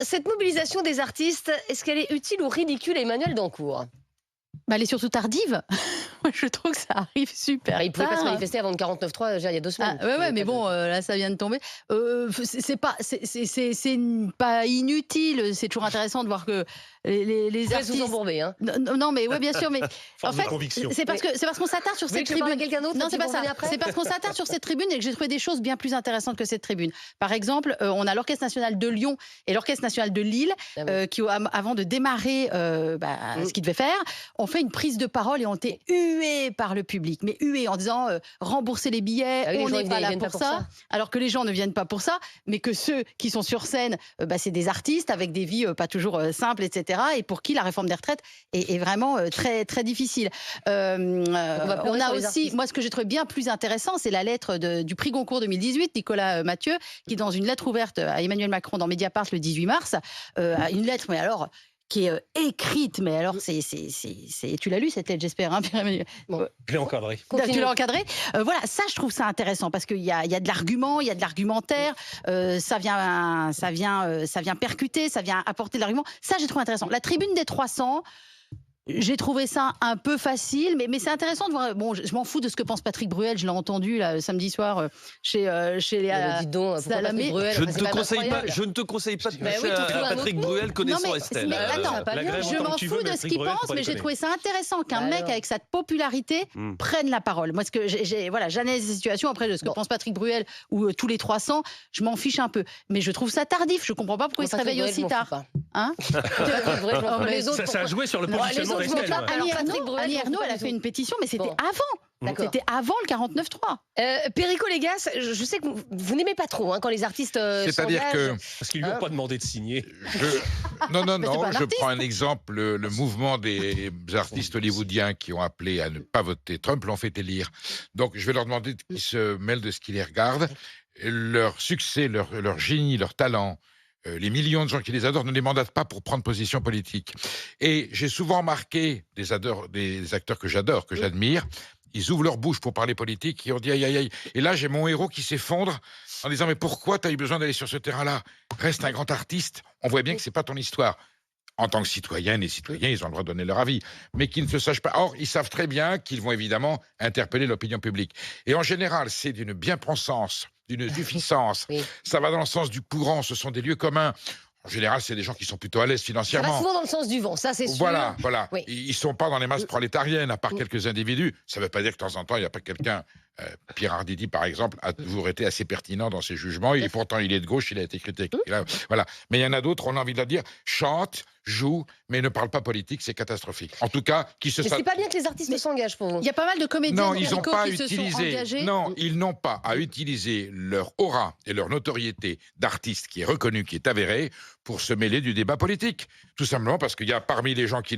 Cette mobilisation des artistes, est-ce qu'elle est utile ou ridicule à Emmanuel Dancourt? Bah, elle est surtout tardive. Moi, je trouve que ça arrive super Il ne pouvait pas se tard. manifester avant le 49.3 déjà il y a 2 Ah, semaines. ouais, mais bon, là, ça vient de tomber. C'est pas inutile. C'est toujours intéressant de voir que les Vous artistes. vous embourber, hein. Non, mais ouais, bien sûr, mais en Force de fait, conviction. c'est parce qu'on s'attarde sur Vous voulez cette que je parle à tribune. quelqu'un d'autre Non, qui c'est pas va ça. revenir après C'est parce qu'on s'attarde sur cette tribune et que j'ai trouvé des choses bien plus intéressantes que cette tribune. Par exemple, on a l'Orchestre national de Lyon et l'Orchestre national de Lille Ah oui. qui, avant de démarrer ce qu'ils devaient faire, ont fait une prise de parole et ont été hués par le public, mais hués en disant remboursez les billets, Ah oui, les on gens, n'est ils pas là viennent pour pas pour ça. ça. Alors que les gens ne viennent pas pour ça, mais que ceux qui sont sur scène, c'est des artistes avec des vies pas toujours simples, etc. Et pour qui la réforme des retraites est vraiment très, très difficile. va pleurer On a sur les aussi, artistes. moi, ce que j'ai trouvé bien plus intéressant, c'est la lettre du prix Goncourt 2018, Nicolas Mathieu, qui, dans une lettre ouverte à Emmanuel Macron dans Mediapart le 18 mars, une lettre, mais alors, qui est écrite, mais alors, tu l'as lu cette lettre, j'espère, hein, Pierre-Emmanuel? Je l'ai encadré. Continue. Tu l'as encadré. Voilà, ça, je trouve ça intéressant parce qu'il y a de l'argument, il y a de l'argumentaire, ça vient percuter, ça vient apporter de l'argument. Ça, j'ai trouvé intéressant. La tribune des 300. J'ai trouvé ça un peu facile, mais c'est intéressant de voir. Bon, je m'en fous de ce que pense Patrick Bruel. Je l'ai entendu là, samedi soir chez Mais dites donc, pourquoi Salamé. Patrick Bruel, Je ne enfin, te c'est quand même conseille pas, incroyable. je ne te conseille pas de Bah toucher oui, t'en trouves à un Patrick autre Bruel connaissant Non, mais- Estelle. mais attends, ça va pas la bien. grève Je autant m'en que tu fous veux, de mais ce Patrick qu'il Bruel, faut pense, pas mais j'ai déconner. trouvé ça intéressant qu'un Bah mec alors. avec sa popularité prenne la parole. Moi, ce que j'analyse la situation après de ce que Bon. pense Patrick Bruel ou tous les 300, je m'en fiche un peu. Mais je trouve ça tardif. Je comprends pas pourquoi il se Patrick réveille Bruel, je aussi m'en fous tard. pas. Hein Patrick Bruel, je m'en fous. mais Les autres, Ça a joué sur le Non, les positionnement autres, je m'en d'Estelle. tape. ouais. Alors, Annie Patrick Bruel, Ernaux, je m'en fous pas elle a du fait tout. une pétition, mais c'était Bon. avant. D'accord. C'était avant le 49.3. Perico Légas, je sais que vous n'aimez pas trop quand les artistes C'est-à-dire que Parce qu'ils lui ont pas demandé de signer. non, Mais c'est pas un je artiste. prends un exemple. Le mouvement des artistes hollywoodiens qui ont appelé à ne pas voter Trump l'ont fait élire. Donc, je vais leur demander qu'ils se mêlent de ce qui les regarde. Leur succès, leur génie, leur talent, les millions de gens qui les adorent ne les mandatent pas pour prendre position politique. Et j'ai souvent remarqué des acteurs que j'adore, que j'admire. Ils ouvrent leur bouche pour parler politique et on dit aïe aïe aïe. Et là, j'ai mon héros qui s'effondre en disant mais pourquoi tu as eu besoin d'aller sur ce terrain-là? Reste un grand artiste. On voit bien que c'est pas ton histoire. En tant que citoyennes et citoyens, ils ont le droit de donner leur avis, mais qu'ils ne se sachent pas. Or, ils savent très bien qu'ils vont évidemment interpeller l'opinion publique. Et en général, c'est d'une bien-pensance, d'une suffisance. Oui. Ça va dans le sens du courant, ce sont des lieux communs. En général, c'est des gens qui sont plutôt à l'aise Ça va financièrement. souvent dans le sens du vent, ça c'est sûr. Voilà. Oui. Ils sont pas dans les masses prolétariennes, à part quelques individus. Ça ne veut pas dire que de temps en temps, il n'y a pas quelqu'un. Pierre Arditi, par exemple, a toujours été assez pertinent dans ses jugements. Et pourtant, il est de gauche, il a été critiqué. Là, voilà. Mais il y en a d'autres, on a envie de leur dire, chante, joue, mais ne parle pas politique, c'est catastrophique. En tout cas, qui se Mais c'est pas bien que les artistes s'engagent pour vous. Il y a pas mal de comédiens non, ils n'ont musicaux pas qui se sont utilisé. engagés. Non, ils n'ont pas à utiliser leur aura et leur notoriété d'artiste qui est reconnue, qui est avérée, pour se mêler du débat politique. Tout simplement parce qu'il y a parmi les gens qui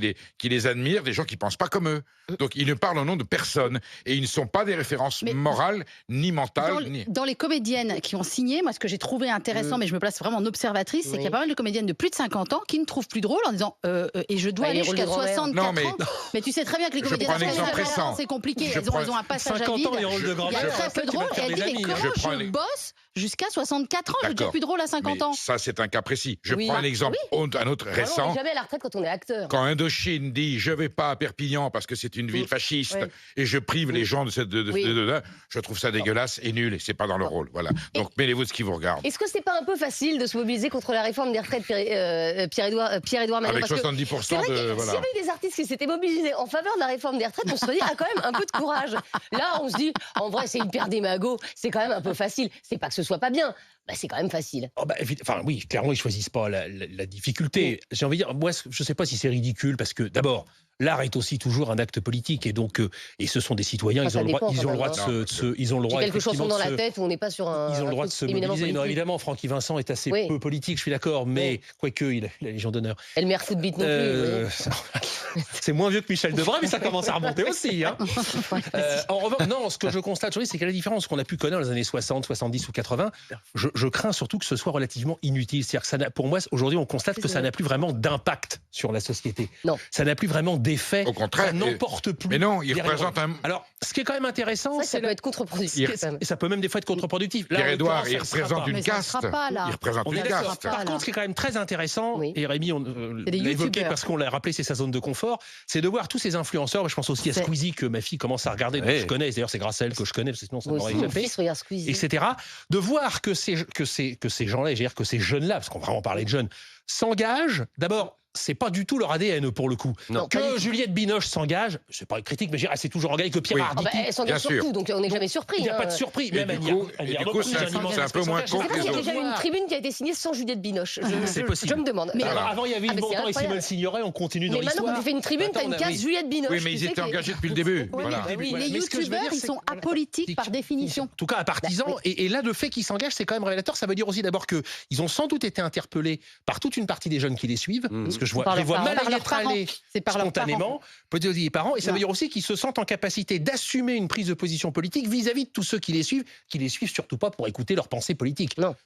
les admirent des gens qui pensent pas comme eux. Donc ils ne parlent au nom de personne et ils ne sont pas des références Mais morales ni mentales. Dans les comédiennes qui ont signé, moi, ce que j'ai trouvé intéressant, mais je me place vraiment en observatrice, c'est qu'il y a pas mal de comédiennes de plus de 50 ans qui ne trouvent plus drôle en disant et je dois Ouais, les aller rôles jusqu'à de grand-mère. 64 Non, mais- ans. Mais tu sais très bien que les Je comédiennes prends un de exemple 64 ans, récent. c'est compliqué. Je Elles prends- ont un passage à 50 vide. ans, les rôles de Il y grand-mère. a très peu de qui va rôles. faire Et elle des dit, mais amis, comment hein. Je prends je les- bosse jusqu'à 64 ans? Je ne D'accord. plus de rôle à 50 Mais ans. ça, c'est un cas précis. Je Oui. prends un exemple un autre Alors, on récent. n'est jamais à la retraite quand on est acteur. Quand Indochine dit je vais pas à Perpignan parce que c'est une ville fasciste Ouais. et je prive les gens de cette Oui. je trouve ça dégueulasse et nul et c'est pas dans le rôle. Voilà. Donc mêlez-vous de ce qui vous regarde. Est-ce que c'est pas un peu facile de se mobiliser contre la réforme des retraites, Pierre-Édouard Magnon? Avec Parce que 70% c'est vrai que de s'il y voilà. avait eu des artistes qui s'étaient mobilisés en faveur de la réforme des retraites, on se serait dit, ah, quand même, un peu de courage. Là, on se dit, en vrai, c'est hyper démago, c'est quand même un peu facile. C'est pas que ce soit pas bien, bah, c'est quand même facile. Oh bah, enfin oui, clairement, ils choisissent pas la difficulté. J'ai envie de dire, moi, je sais pas si c'est ridicule, parce que d'abord, l'art est aussi toujours un acte politique, et donc, et ce sont des citoyens, Enfin, ils ça ont le droit, dépend ils ont le quand droit de même, se, ils ont le J'ai droit quelques chansons effectivement dans de la se- tête où on n'est pas sur un. Ils ont un le droit de truc se éminemment mobiliser. Non, politique. évidemment, Francky Vincent est assez Oui. peu politique, je suis d'accord, mais quoique, il a la Légion d'honneur. Et le maire footbeat non plus. Euh, oui. C'est moins vieux que Michel Debré, mais ça commence à remonter aussi. Hein. En revanche, non, ce que je constate aujourd'hui, c'est qu'il y a la différence qu'on a pu connaître dans les années 60, 70 ou 80. je crains surtout que ce soit relativement inutile. C'est-à-dire que pour moi, aujourd'hui, on constate que ça n'a plus vraiment d'impact sur la société. Non. Ça n'a plus vraiment d'effet. Au contraire. Ça n'emporte plus. Mais non, il derrière. représente un. Alors, ce qui est quand même intéressant, Ça peut être contre-productif. et ça peut même des fois être contre-productif. Là, en Pierre-Édouard, l'occurrence, il ça ne sera représente pas. une Mais ça ne caste. sera pas, là. Il représente On une est d'accord. caste. Par contre, ce qui est quand même très intéressant, Oui. et Rémi, C'est des l'a évoqué youtubeurs. parce qu'on l'a rappelé, c'est sa zone de confort, c'est de voir tous ces influenceurs. Je pense aussi à C'est- Squeezie que ma fille commence à regarder, donc Ouais. je connais. D'ailleurs, c'est grâce à elle que je connais, parce que sinon ça Moi m'aurait aussi, mon échappé. fils regarde Squeezie. Etc. De voir que ces gens-là, je veux dire que ces jeunes-là, parce qu'on va vraiment parler de jeunes, s'engagent. D'abord, c'est pas du tout leur ADN pour le coup. Non. Que Juliette Binoche s'engage, c'est pas une critique, mais je dirais, c'est toujours engagé que Pierre Oui. Ah bah, Arditi. elle s'engage Bien sur sûr. tout, donc on n'est jamais surpris. Il n'y a hein. pas de surprise. Et Même du elle coup, il y a et du beaucoup coup, de c'est un animateurs peu moins qui Je sais con pas que s'il y a les déjà eu une autres. tribune qui a été signée sans Juliette Binoche. C'est possible. Je me demande. Mais Voilà. avant, il y avait Ah, Yves mais c'est Montand et incroyable. Simone Signoret, on continue dans Mais maintenant, l'histoire. quand tu fais une tribune, t'as une Attends, case Juliette Binoche. Oui, mais Tu ils sais étaient que- engagés depuis le début. Oui, Voilà. les Mais ce que je veux youtubeurs, dire, ils c'est sont que- apolitiques par définition. En tout cas, à partisans. Bah, Et là, le fait qu'ils s'engagent, c'est quand même révélateur. Ça veut dire aussi d'abord qu'ils ont sans doute été interpellés par toute une partie des jeunes qui les suivent. Parce que je Par les leurs vois parents. mal Par y leurs être parents. allés C'est par leurs parents. spontanément, peut-être aussi les parents. Et ça Non. veut dire aussi qu'ils se sentent en capacité d'assumer une prise de position politique vis-à-vis de tous ceux qui les suivent surtout pas pour écouter leurs pensées politiques. Non.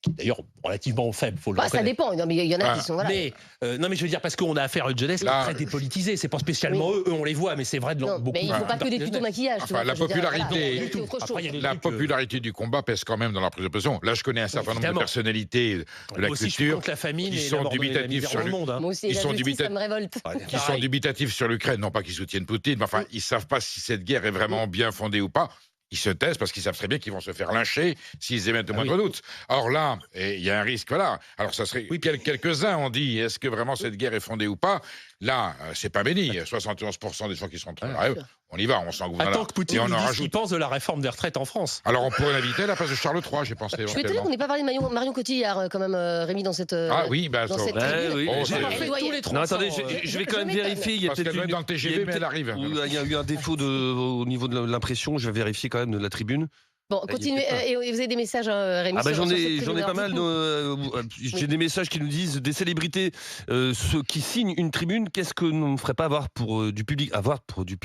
Qui est d'ailleurs relativement faible, faut le Bah, ça reconnaître. dépend. Non, mais il y en a Ah, qui sont. Voilà. Mais non, mais je veux dire parce qu'on a affaire à une jeunesse qui Là, est très dépolitisée. C'est pas spécialement eux, on les voit, mais c'est vrai de Non, beaucoup. mais il ne faut pas que des tutos maquillage. tu Enfin, vois, la je veux dire, popularité- voilà, il y a autre chose. Après, il y a des La trucs, popularité du combat pèse quand même dans la prise de position. Là, je connais un certain nombre de Évidemment. personnalités de la moi aussi, je suis culture contre la famine qui et sont l'abandon de la dubitatifs misère sur dans le le- monde. hein. Moi aussi, Ils la sont justice, ça dubitatifs. me révolte. qui sont Pareil. dubitatifs sur l'Ukraine, non pas qu'ils soutiennent Poutine, mais enfin, ils savent pas si cette guerre est vraiment bien fondée ou pas. Ils se taisent parce qu'ils savent très bien qu'ils vont se faire lyncher s'ils émettent le moindre doute. Or là, il y a un risque, voilà. Alors ça serait... Quelques-uns ont dit, est-ce que vraiment cette guerre est fondée ou pas? Là, c'est pas béni. 71% des gens qui sont en grève, on y va, on s'engouffre. Attends que Poutine Et on nous en dise ce rajoute. qu'il pense de la réforme des retraites en France. Alors on pourrait l'inviter à la place de Charles III, j'ai pensé Je suis étonnée éventuellement. qu'on n'ait pas parlé de Marion Cotillard, quand même, Rémi, dans cette. Ah oui, bah, dans ça- cette Ouais, tribune. oui, Oh, mais c'est- j'ai- Elle fait doit y tous être. les 300, Non, attendez, je vais quand même m'étonne. vérifier. Il y a Parce peut-être qu'elle doit une- être dans le TGV, il y a mais elle peut-être- arrive. Il y a eu un défaut au niveau de l'impression. Je vais vérifier quand même de la tribune. Bon, continuez. Et vous avez des messages, Rémi Ah bah sur j'en cette ai tribune. pas mal. Alors, J'ai des messages qui nous disent des célébrités, ceux qui signent une tribune, qu'est-ce que l'on ne ferait pas avoir pour du public, avoir du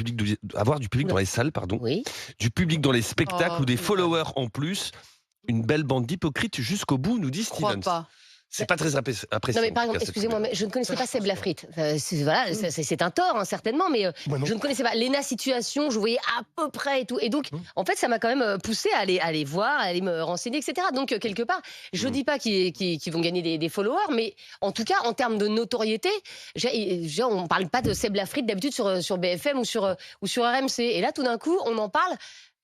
public dans les salles, pardon, Oui. du public dans les spectacles Oh, ou des putain. followers en plus. Une belle bande d'hypocrites jusqu'au bout, nous dit Je crois Stevens. pas. C'est pas très apprécié. Non, mais par exemple, excusez-moi, mais je ne connaissais pas Seb Lafrite. Voilà, c'est un tort, hein, certainement, mais Moi non. je ne connaissais pas. Léna Situation, je voyais à peu près et tout. Et donc, en fait, ça m'a quand même poussé à aller voir, à aller me renseigner, etc. Donc, quelque part, je ne dis pas qu'ils vont gagner des followers, mais en tout cas, en termes de notoriété, on ne parle pas de Seb Lafrite d'habitude sur BFM ou sur RMC. Et là, tout d'un coup, on en parle.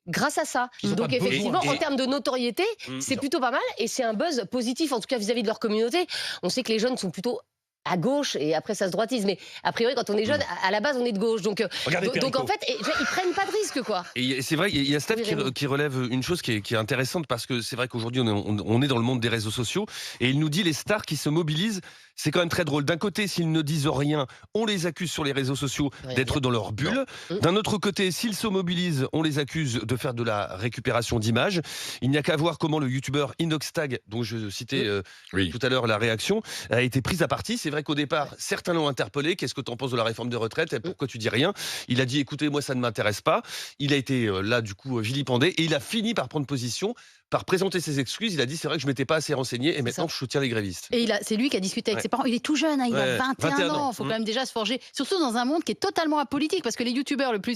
Grâce à ça. Ils ont Donc pas besoin. effectivement, Et- en termes de notoriété, c'est plutôt pas mal et c'est un buzz positif, en tout cas vis-à-vis de leur communauté. On sait que les jeunes sont plutôt à gauche et après ça se droitise, mais a priori quand on est jeune, à la base on est de gauche. Donc Regardez donc en Perico. fait, ils prennent pas de risque, quoi. Et c'est vrai, il y a Steph Oui, Rémi. qui relève une chose qui est intéressante parce que c'est vrai qu'aujourd'hui on est dans le monde des réseaux sociaux et il nous dit les stars qui se mobilisent, c'est quand même très drôle. D'un côté, s'ils ne disent rien, on les accuse sur les réseaux sociaux Rien d'être dire. dans leur bulle. D'un autre côté, s'ils se mobilisent, on les accuse de faire de la récupération d'images. Il n'y a qu'à voir comment le youtubeur Inoxtag, dont je citais Oui. tout à l'heure la réaction, a été prise à partie. C'est vrai qu'au départ, certains l'ont interpellé. Qu'est-ce que tu en penses de la réforme des retraites et pourquoi tu dis rien? Il a dit écoutez, moi ça ne m'intéresse pas. Il a été là du coup vilipendé et il a fini par prendre position, par présenter ses excuses. Il a dit c'est vrai que je m'étais pas assez renseigné et maintenant je soutiens les grévistes. Et c'est lui qui a discuté avec Ouais. ses parents. Il est tout jeune, hein, il Ouais, a 21 ans. Il faut Mm. quand même déjà se forger. Surtout dans un monde qui est totalement apolitique. Parce que les youtubeurs, le but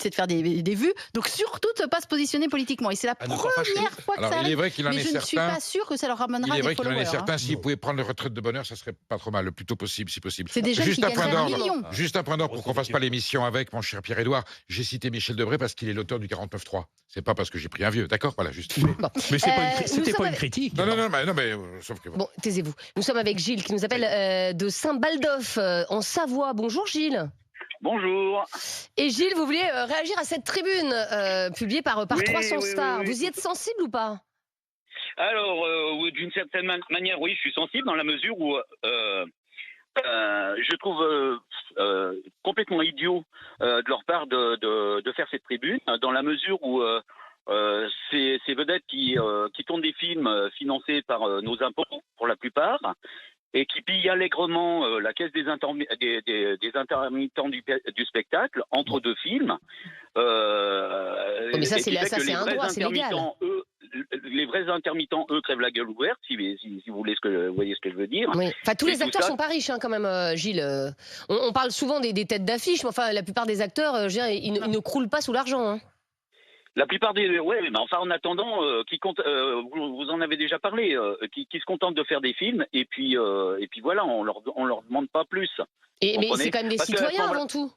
c'est de faire des vues. Donc surtout de ne pas se positionner politiquement. Et c'est la À ne pas fâcher. première fois que Alors, ça il est arrive. vrai qu'il en Mais est je ne suis certain. pas sûre que ça leur Il ramènera est des vrai qu'il en followers. est hein. certain, s'ils pouvaient prendre leur retraite de bonheur, ça serait pas trop mal, le plus tôt possible, si possible. C'est des jeunes Juste qui un point gagneraient un d'ordre. million. Juste un point d'ordre pour qu'on fasse pas l'émission avec, mon cher Pierre-Édouard. J'ai cité Michel Debré parce qu'il est l'auteur du 49.3. C'est pas parce que j'ai pris un vieux, d'accord? Voilà, juste. Bon. Mais c'était nous pas sommes une critique. Non, mais sauf que. Bon, taisez-vous. Nous sommes avec Gilles qui nous appelle de Saint-Baldoff en Savoie. Bonjour Gilles. Bonjour. Et Gilles, vous vouliez réagir à cette tribune publiée par Oui, 300 oui, stars. oui. Vous y êtes sensible ou pas? Alors, oui, d'une certaine manière, oui, je suis sensible dans la mesure où je trouve complètement idiot de leur part de faire cette tribune, dans la mesure où ces vedettes qui tournent des films financés par nos impôts, pour la plupart, et qui pille allègrement la caisse des intermittents du spectacle entre deux films. Mais ça, et qui fait que c'est un droit, c'est légal. Les vrais intermittents, eux, crèvent la gueule ouverte, si vous voulez voyez ce que je veux dire. Oui. Enfin, tous Et les tout acteurs ça- sont pas riches, hein, quand même, Gilles. On parle souvent des têtes d'affiche, mais enfin, la plupart des acteurs, je veux dire, ils ne croulent pas sous l'argent. Hein. La plupart des... Ouais, mais enfin, en attendant, vous en avez déjà parlé, qui se contentent de faire des films, et puis voilà, on leur demande pas plus. Mais Comprenez c'est quand même des Parce que à ce citoyens moment-là- avant tout.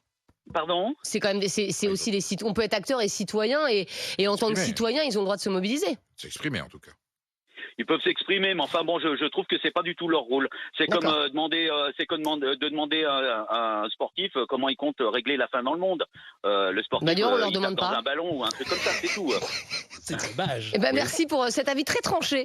Pardon ? C'est quand même c'est aussi des citoyens. On peut être acteur et citoyen, et en tant que S'exprimer. citoyen, ils ont le droit de se mobiliser. S'exprimer en tout cas. Ils peuvent s'exprimer, mais enfin bon, je trouve que c'est pas du tout leur rôle. C'est comme D'accord. demander à un sportif comment il compte régler la faim dans le monde. Le sportif, Bah, d'ailleurs, on leur il tape demande dans pas. un ballon ou un truc comme ça, c'est tout. C'est dommage. Eh ben, merci pour cet avis très tranché.